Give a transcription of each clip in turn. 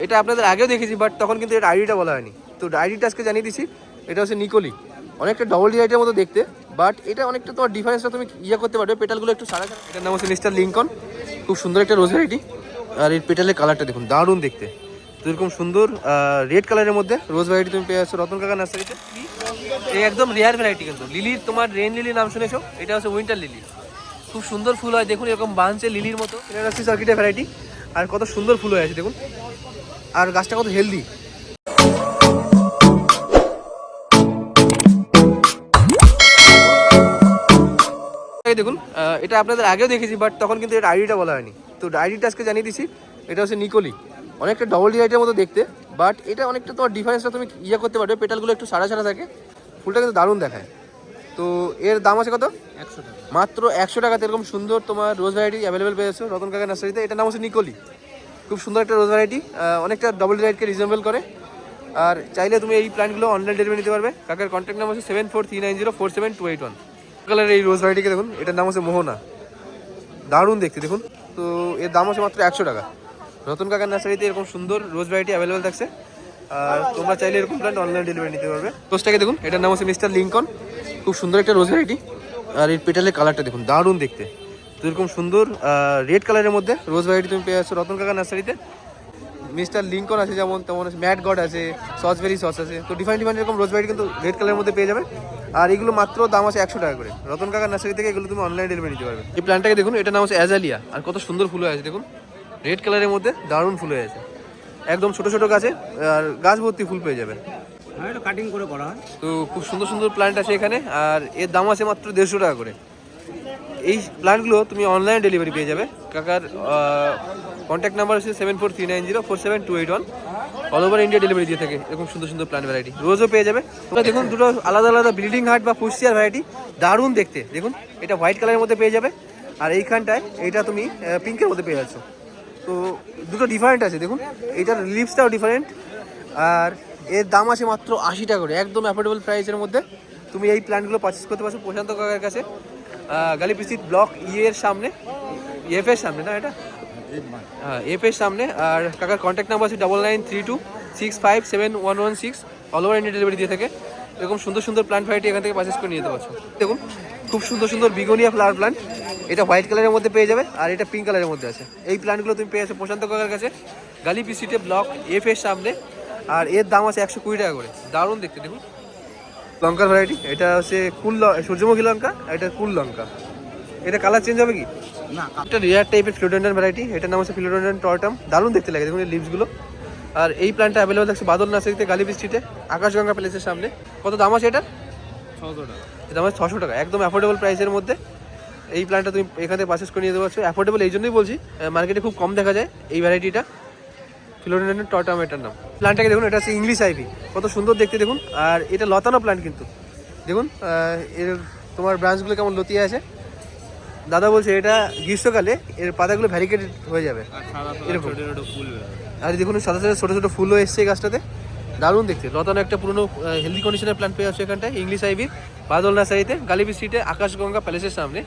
এটা আপনাদের আগেও দেখেছি, বাট তখন কিন্তু এটা আইডিটা বলা হয়নি। তো আইডিটা আজকে জানিয়ে দিচ্ছি। এটা হচ্ছে নিকোলি, অনেকটা ডবল ডিআইটের মতো দেখতে, বাট এটা অনেকটা তোমার ডিফারেন্সটা তুমি ইয়ে করতে পারবে। পেটালগুলো একটু সাদা। এটার নাম হচ্ছে মিস্টার লিঙ্কন, খুব সুন্দর একটা রোজ ভ্যারাইটি। আর এই পেটালের কালারটা দেখুন, দারুণ দেখতে। তো এরকম সুন্দর রেড কালারের মধ্যে রোজ ভ্যারাইটি তুমি পেয়ে যাচ্ছ রতন কাকা নার্সারিতে। এই একদম রেয়ার ভ্যারাইটি কিন্তু। লিলির তোমার রেন লিলি নাম শুনেছো, এটা হচ্ছে উইন্টার লিলি। খুব সুন্দর ফুল হয় দেখুন, এরকম বাঁধছে লিলির মতো। ফিলারাসি সার্কিটের ভ্যারাইটি, আর কত সুন্দর ফুল হয়ে আছে দেখুন, আর গাছটা কত হেলদি। দেখুন এটা আপনাদের আগেও দেখেছি, বাট তখন কিন্তু এটা আইডিটা বলা হয়নি। তো আইডিটা আজকে জানিয়ে দিচ্ছি। এটা হচ্ছে নিকোলি, অনেকটা ডবল ডিআইটের মতো দেখতে, বাট এটা অনেকটা তোমার ডিফারেন্সটা তুমি ইয়ে করতে পারবে। পেটালগুলো একটু সাদা সাদা থাকে, ফুলটা কিন্তু দারুণ দেখায়। তো এর দাম আছে কত? 100 টাকা, মাত্র 100 টাকাতে এরকম সুন্দর তোমার রোজ ভ্যারাইটি অ্যাভেলেবেল পেয়ে যাচ্ছ রতন কাকা নার্সারিতে। এটার নাম হচ্ছে নিকোলি, খুব সুন্দর একটা রোজ ভ্যারাইটি, অনেকটা ডবল ডিআইটকে রিজনেবল করে। আর চাইলে তুমি এই প্ল্যান্টগুলো অনলাইন ডেলিভারি নিতে পারবে। কাকার কন্ট্যাক্ট নাম্বার হচ্ছে 7439047281। কালারের এই রোজ ভ্যারাইটিকে দেখুন, এটার নাম হচ্ছে মোহনা, দারুণ দেখতে দেখুন। তো এর দাম হচ্ছে মাত্র 100 টাকা। রতন কাকার নার্সারিতে এরকম সুন্দর রোজ ভ্যারাইটি অ্যাভেলেবেল থাকছে, আর তোমরা চাইলে এরকম প্ল্যান্ট অনলাইন ডেলিভারি নিতে পারবে। রোজটাকে দেখুন, এটার নাম হচ্ছে মিস্টার লিঙ্কন, খুব সুন্দর একটা রোজ ভ্যারাইটি। আর এর পেটালের কালারটা দেখুন, দারুণ দেখতে। তো এরকম সুন্দর রেড কালারের মধ্যে রোজ ভ্যারাইটি তুমি পেয়ে যাচ্ছ রতন কাকার নার্সারিতে। মিস্টার লিঙ্কন আছে যেমন, তেমন ম্যাট গড আছে, সসবেরি সস আছে। তো ডিফারেন্ট এরকম রোজ ভ্যারাইটি কিন্তু রেড কালারের মধ্যে পেয়ে যাবে। আর এগুলো মাত্র দাম আছে 100 টাকা করে। রতন কাকার নার্সারি থেকে এগুলো তুমি অনলাইন ডেলিভারি নিতে পারবে। এই প্ল্যান্টটাকে দেখুন, এটার নাম হচ্ছে অ্যাজালিয়া, আর কত সুন্দর ফুল হয়ে আছে দেখুন, রেড কালারের মধ্যে দারুণ ফুল হয়ে আছে। একদম ছোট ছোট গাছে, আর গাছ ভর্তি ফুল পেয়ে যাবেন। এটা কাটিং করে করা হয়। তো খুব সুন্দর সুন্দর প্ল্যান্ট আছে এখানে, আর এর দাম আছে মাত্র 150 টাকা করে। এই প্ল্যান্টগুলো তুমি অনলাইন ডেলিভারি পেয়ে যাবে। কাকার কন্ট্যাক্ট নাম্বার হচ্ছে 7439047281। অল ওভার ইন্ডিয়া ডেলিভারি দিয়ে থাকে এরকম সুন্দর সুন্দর প্ল্যান্ট ভ্যারাইটি। রোজও পেয়ে যাবে তোমরা। দেখুন দুটো আলাদা আলাদা ব্লিডিং হার্ট বা ফুসিয়ার ভ্যারাইটি, দারুণ দেখতে দেখুন। এটা হোয়াইট কালারের মধ্যে পেয়ে যাবে, আর এইখানটায় এইটা তুমি পিঙ্কের মধ্যে পেয়ে যাচ্ছ। তো দুটো ডিফারেন্ট আছে দেখুন, এইটার লিভসটাও ডিফারেন্ট। আর এর দাম আছে মাত্র 80 টাকা করে, একদম অ্যাফোর্ডেবল প্রাইসের মধ্যে তুমি এই প্ল্যান্টগুলো পারচেস করতে পারছো প্রশান্ত কাকার কাছে। গালিপিস্ট্রিট ব্লক এর সামনে, এফ এর সামনে না, এটা এফ এর সামনে। আর কাকার কন্ট্যাক্ট নাম্বার আছে 9932657116। অল ওভার ইন্ডিয়া ডেলিভারি দিয়ে থাকে। এরকম সুন্দর সুন্দর প্ল্যান্ট ভ্যারাইটি এখান থেকে পারচেস করে নিয়ে যেতে পারছো। দেখুন খুব সুন্দর সুন্দর বিগোনিয়া ফ্লাওয়ার প্ল্যান্ট, এটা হোয়াইট কালারের মধ্যে পেয়ে যাবে, আর এটা পিঙ্ক কালারের মধ্যে আছে। এই প্ল্যান্টগুলো তুমি পেয়ে যাচ্ছ প্রশান্ত কাকার কাছে, গালিপিস্ট্রিটে ব্লক এফ এর সামনে। আর এর দাম আছে 120 টাকা করে, দারুণ দেখতে দেখুন। লঙ্কার ভ্যারাইটি, এটা হচ্ছে সূর্যমুখী লঙ্কা, এটা কুল লঙ্কা। এটা কালার চেঞ্জ হবে কি না, একটা রেয়ার টাইপের ফিলোডেন্ড্রন ভ্যারাইটি, এটার নাম হচ্ছে ফিলোডেন্ড্রন টর্টাম, দারুণ দেখতে লাগে দেখুন এই লিভসগুলো। আর এই প্ল্যান্টটা অ্যাভেলেবল থাকছে বাদল নার্সারিতে, গালিপিস্ট্রিটে আকাশগঙ্গা প্যালেসের সামনে। কত দাম আছে এটা? 600 টাকা। এটা দাম আছে 600 টাকা, একদম অ্যাফোর্ডেবল প্রাইসের মধ্যে। এই প্ল্যান্টটা তুমি এখান থেকে পারচেস করে নিয়ে যেতে পারছো। অ্যাফোর্ডেবল এই জন্যই বলছি, মার্কেটে খুব কম দেখা যায় এই ভ্যারাইটিটা, ফিলোডেন্ড্রন টর্টাম এটার নাম। প্ল্যান্টটাকে দেখুন, এটা হচ্ছে ইংলিশ আইভি, কত সুন্দর দেখতে দেখুন। আর এটা লতানো প্ল্যান্ট কিন্তু দেখুন, এর তোমার ব্রাঞ্চগুলো কেমন লতিয়ে আছে। দাদা বলছে এটা গ্রীষ্মকালে এর পাতাগুলো ভ্যারিকেটেড হয়ে যাবে এরকম। আর দেখুন সাদা সাদা ছোটো ছোটো ফুলও এসছে এই গাছটাতে, দারুণ দেখতে। লতানো একটা পুরোনো হেলদি কন্ডিশনের প্ল্যান্ট পেয়ে যাচ্ছে এখানটায় ইংলিশ আইভির, বাদল নার্সারিতে, গালিপিস্ট্রিটে আকাশগঙ্গা প্যালেসের সামনে।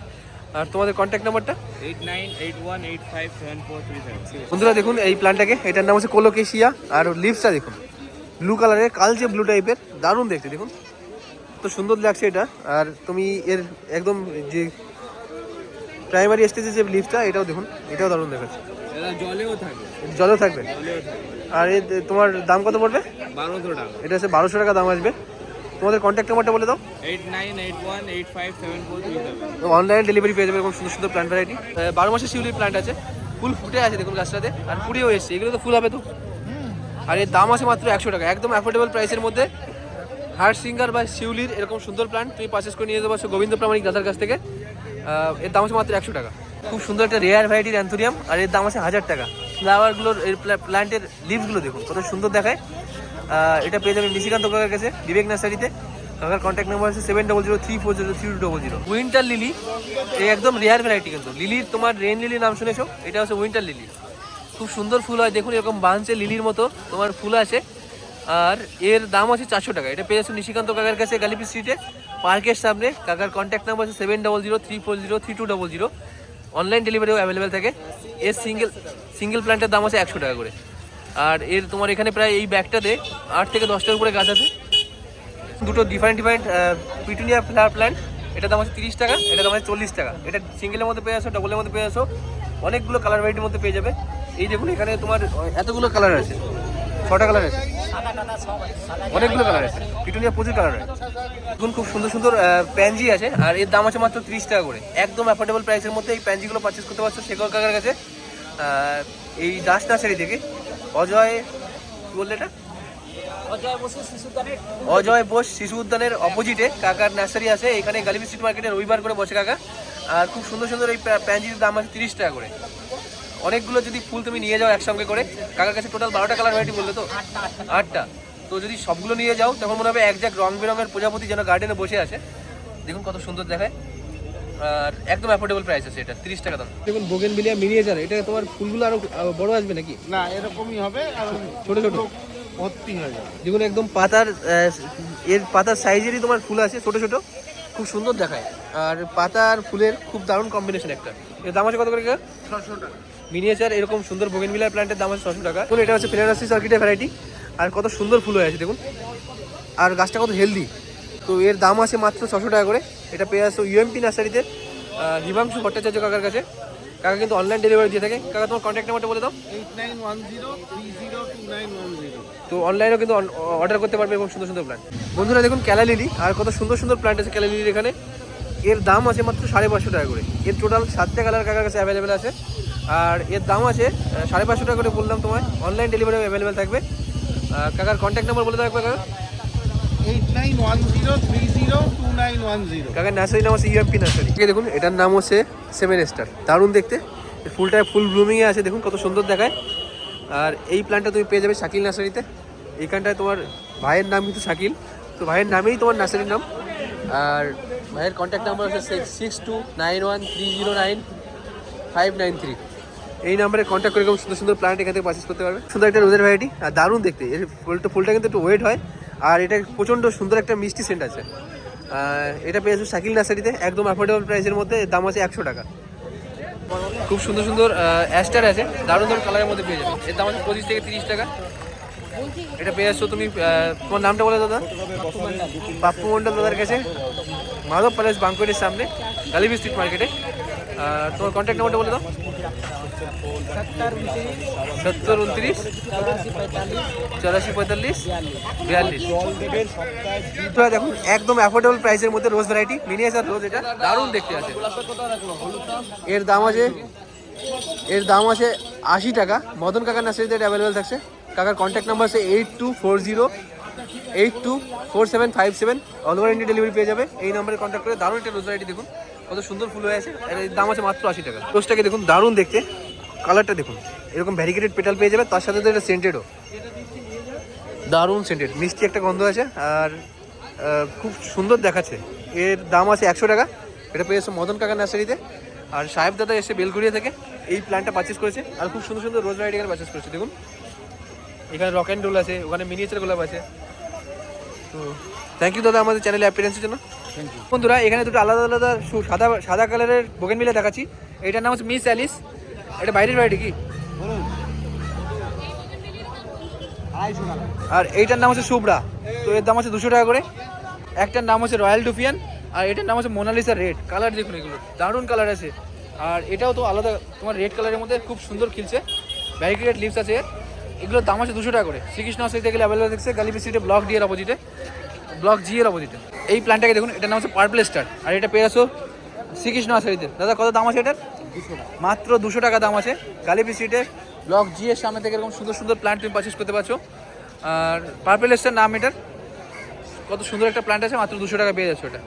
আর তোমাদের কন্ট্যাক্ট নাম্বারটা 8981857437। বন্ধুরা দেখুন এই প্ল্যান্টটাকে, এটার নাম হচ্ছে কোলোকেশিয়া। আর লিভসটা দেখুন ব্লু কালারের, কালচে ব্লু টাইপের, দারুণ দেখতে দেখুন, তো সুন্দর লাগছে এটা। আর তুমি এর একদম যে প্রাইমারি স্টেজে যে লিভসটা, এটাও দেখুন, এটাও দারুণ দেখাচ্ছে। এটা জলেও থাকে, জলেও থাকবে। আর এর তোমার দাম কত পড়বে? 1200 টাকা। এটা হচ্ছে 1200 টাকা দাম আসবে। তোমাদের কন্ট্যাক্ট নাম্বারটা বলে দাও। 8981857437। অনলাইন ডেলিভারি পেয়ে যাবে এরকম সুন্দর সুন্দর প্ল্যান্ট ভ্যারাইটি। 12 মাসের শিউলির প্ল্যান্ট আছে, ফুল ফুটে আছে দেখুন গাছটাতে, আর ফুটেও এসছে, এগুলো তো ফুল হবে তো। আর এর দাম আছে মাত্র 100 টাকা, একদম অ্যাফোর্ডেবল প্রাইসের মধ্যে। হার্ট সিঙ্গার বা শিউলির এরকম সুন্দর প্ল্যান্ট তুমি পারচেস করে নিয়ে যেতে পারছো গোবিন্দ প্রামাণিক দাদার কাছ থেকে। এর দাম আছে মাত্র 100 টাকা। খুব সুন্দর একটা রেয়ার ভ্যারাইটির অ্যান্থোরিয়াম, আর এর দাম আছে 1000 টাকা। ফ্লাওয়ারগুলোর এর প্ল্যান্টের লিভসগুলো দেখুন কত সুন্দর দেখায়। এটা পেয়ে যাবেন নিশিকান্ত কাকার কাছে, বিবেক নার্সারিতে। কাকার কন্ট্যাক্ট নাম্বার আছে 7003403200। উইন্টার লিলি, এই একদম রেয়ার ভ্যারাইটি কিন্তু। লিলির তোমার রেন লিলি নাম শুনেছো, এটা হচ্ছে উইন্টার লিলি। খুব সুন্দর ফুল হয় দেখুন, এরকম বাঁধছে লিলির মতো তোমার ফুল আছে। আর এর দাম আছে 400 টাকা। এটা পেয়ে যাচ্ছে নিশিকান্ত কাকার কাছে, গালিপিস্ট্রিটে পার্কের সামনে। কাকার কন্ট্যাক্ট নাম্বার আছে 7003403200। অনলাইন ডেলিভারিও অ্যাভেলেবেল থাকে। এর সিঙ্গেল প্ল্যান্টের দাম আছে 100 টাকা করে। আর এর তোমার এখানে প্রায় এই ব্যাগটাতে 8 থেকে 10টার উপরে গাছ আছে। দুটো ডিফারেন্ট পিটুনিয়া ফ্লাওয়ার প্ল্যান্ট, এটা দাম আছে 30 টাকা, এটা দাম আছে 40 টাকা। এটা সিঙ্গেলের মধ্যে পেয়ে আসো, ডবলের মধ্যে পেয়ে আসো, অনেকগুলো কালার ভ্যারাইটির মধ্যে পেয়ে যাবে। এই দেখুন এখানে তোমার এতগুলো কালার আছে, 6টা কালার আছে, অনেকগুলো কালার আছে, পিটুনিয়া প্রচুর কালার আছে। এখন খুব সুন্দর সুন্দর প্যানজি আছে, আর এর দাম আছে মাত্র 30 টাকা করে। একদম অ্যাফোর্ডেবল প্রাইসের মধ্যে এই প্যানজিগুলো পারচেস করতে পারছো শেখর কাকার কাছে। এই দাস নার্সারি থেকে অজয়, কি বললে এটা, অজয় বোস শিশু উদ্যানের অপোজিটে কাকার নার্সারি আছে। এখানে গালিবি স্ট্রিট মার্কেটে রবিবার করে বসে কাকা। আর খুব সুন্দর সুন্দর এই প্যানজির দাম আছে 30 টাকা করে। অনেকগুলো যদি ফুল তুমি নিয়ে যাও একসঙ্গে করে, কাকার কাছে টোটাল 12টা কালার ভ্যারাইটি বললে তো 8টা, তো যদি সবগুলো নিয়ে যাও তখন মনে হবে এক জায়গায় রং বেরঙের প্রজাপতি যেন গার্ডেনে বসে আছে। দেখুন কত সুন্দর দেখায়, আর একদম অ্যাফোর্ডেবল প্রাইস আছে, এটা 30 টাকা দাম। দেখুন বোগেনভিলিয়া মিনিয়েচার, এটা তোমার ফুলগুলো আরো বড় আসবে নাকি? না, এরকমই হবে, আর ছোট ছোট ভর্তি হয়ে যাবে। দেখুন একদম পাতার এর পাতার সাইজেরই তোমার ফুল আছে, ছোট ছোট, খুব সুন্দর দেখায়। আর পাতার ফুলের খুব দারুণ কম্বিনেশন একটা। এর দাম আছে কত করে? 600 টাকা। মিনিয়েচার এরকম সুন্দর বোগেনভিলিয়া প্ল্যান্টের দাম আছে 600 টাকা। দেখুন এটা হচ্ছে ফ্লেনারাসি সার্কিটের ভ্যারাইটি, আর কত সুন্দর ফুল হয়ে আছে দেখুন, আর গাছটা কত হেলদি। তো এর দাম আছে মাত্র 600 টাকা করে। এটা পেয়ে আসো ইউএমপি নার্সারিতে, হিমাংশু ভট্টাচার্য কাকার কাছে। কাকা কিন্তু অনলাইন ডেলিভারি দিয়ে থাকে। কাকা তোমার কন্ট্যাক্ট নাম্বারটা বলে দাও। 8910302910। তো অনলাইনেও কিন্তু অর্ডার করতে পারবে এবং সুন্দর সুন্দর প্ল্যান্ট। বন্ধুরা দেখুন ক্যালা লিলি, আর কত সুন্দর সুন্দর প্ল্যান্ট আছে ক্যালা লিলির এখানে। এর দাম আছে মাত্র 550 টাকা করে। এর টোটাল 7টা কালার কাকার কাছে অ্যাভেলেবেল আছে, আর এর দাম আছে 550 টাকা করে বললাম তোমায়। অনলাইন ডেলিভারি অ্যাভেলেবেল থাকবে। কাকার কন্ট্যাক্ট নাম্বার বলে দাও একবার কাকা। 8910302910। কাকার নার্সারি নাম আছে ইউএমপি নার্সারি। দেখুন এটার নাম হচ্ছে 7 স্টার, দারুণ দেখতে। ফুলটায় ফুল ব্লুমিংয়ে আছে, দেখুন কত সুন্দর দেখায়। আর এই প্ল্যান্টটা তুমি পেয়ে যাবে শাকিল নার্সারিতে। এইখানটায় তোমার ভাইয়ের নাম কিন্তু শাকিল, তো ভাইয়ের নামেই তোমার নার্সারির নাম। আর ভাইয়ের কন্ট্যাক্ট নাম্বার আছে 6291309593। এই নাম্বারে কন্ট্যাক্ট করে সুন্দর সুন্দর প্ল্যান্ট এখান থেকে পারচেস করতে পারবে। সুন্দর একটা রোজের ভ্যারাইটি, আর দারুণ দেখতে। এর ফুলটা কিন্তু একটু ওয়েট হয়, আর এটা প্রচণ্ড সুন্দর একটা মিষ্টি সেন্ট আছে। এটা পেয়ে যাচ্ছে শাকিল নার্সারিতে একদম অ্যাফোর্ডেবল প্রাইসের মধ্যে। দাম আছে 100 টাকা। খুব সুন্দর সুন্দর অ্যাস্টার আছে, দারুণ দারুণ কালারের মধ্যে পেয়ে যাবে। এর দাম আছে 25 থেকে 30 টাকা। এটা পেয়ে আসছো তুমি, তোমার নামটা বলে দাদা। পাপ্পু মন্ডল দাদার কাছে, মাধব প্যালেস বাঙ্কুয়েটের সামনে, গালিবি স্ট্রিট মার্কেটে। তোমার কন্ট্যাক্ট নাম্বারটা বলে দাও। 7029 8445 42। দেখুন একদম অ্যাফোর্ডেবল প্রাইসের মধ্যে রোজ ভ্যারাইটি, মিনিয়েচার রোজ, এটা দারুণ দেখতে আছে। এর দাম আছে 80 টাকা। মদন কাকার নার্সারিতে এটা অ্যাভেলেবেল থাকছে। কাকার কন্ট্যাক্ট নাম্বার আছে 8240824757। অল ওভার ইন্ডিয়া ডেলিভারি পেয়ে যাবে। এই নাম্বারে কন্ট্যাক্ট করে। দারুণ একটা রোজ ভ্যারাইটি, দেখুন কত সুন্দর ফুল হয়ে আছে। এর দাম আছে মাত্র 80 টাকা। রোজটাকে দেখুন দারুণ দেখতে, কালারটা দেখুন, এরকম ভ্যারিগেটেড পেটাল পেয়ে যাবে, তার সাথে তো এটা সেন্টেডও, দারুণ সেন্টেড, মিষ্টি একটা গন্ধ আছে, আর খুব সুন্দর দেখাচ্ছে। এর দাম আছে 100 টাকা। এটা পেয়েছে মদন কাকা নার্সারিতে। আর সাহেব দাদা এসে বেলঘুরিয়া থেকে এই প্ল্যান্টটা পারচেস করেছে, আর খুব সুন্দর সুন্দর রোজ ভ্যারাইটি এখানে পারচেস করেছে। দেখুন এখানে রক অ্যান্ড রোল আছে, ওখানে মিনিয়েচার গোলাপ আছে। তো থ্যাংক ইউ দাদা আমাদের চ্যানেলে অ্যাপিয়ারেন্সের জন্য। বন্ধুরা এখানে দুটো আলাদা আলাদা সাদা কালারের বোগেনভিলিয়া দেখাচ্ছি। এটার নাম হচ্ছে মিস অ্যালিস। এটা বাইরের ভ্যারাইটি কি? আর এইটার নাম হচ্ছে শুভ্রা। তো এর দাম আছে 200 টাকা করে। একটার নাম হচ্ছে রয়্যাল ডুফিয়ান, আর এটার নাম হচ্ছে মোনালিসা রেড। কালার দেখুন, এগুলো দারুণ কালার আছে। আর এটাও তো আলাদা, তোমার রেড কালারের মধ্যে খুব সুন্দর খিলছে, ভ্যারিগেটেড লিভস আছে। এগুলোর দাম আছে 200 টাকা করে। শ্রীকৃষ্ণ নার্সারিতে গেলে অ্যাভেলেবল থাকছে, গালিবি স্ট্রিটে ব্লক জি এর অপোজিটে। এই প্ল্যান্টটাকে দেখুন, এটার নাম হচ্ছে পার্পল স্টার, আর এটা পেয়ে আসো শ্রীকৃষ্ণ নার্সারিতে। দাদা কত দাম আছে এটার? 200 টাকা, মাত্র 200 টাকা দাম আছে। গালিবি স্ট্রিটে ব্লক জি এর সামনে থেকে এরকম সুন্দর সুন্দর প্ল্যান্ট তুমি পারচেস করতে পারছো। আর পার্পল স্টার নাম এটার, কত সুন্দর একটা প্ল্যান্ট আছে, মাত্র 200 টাকা পেয়ে যাচ্ছে ওটা।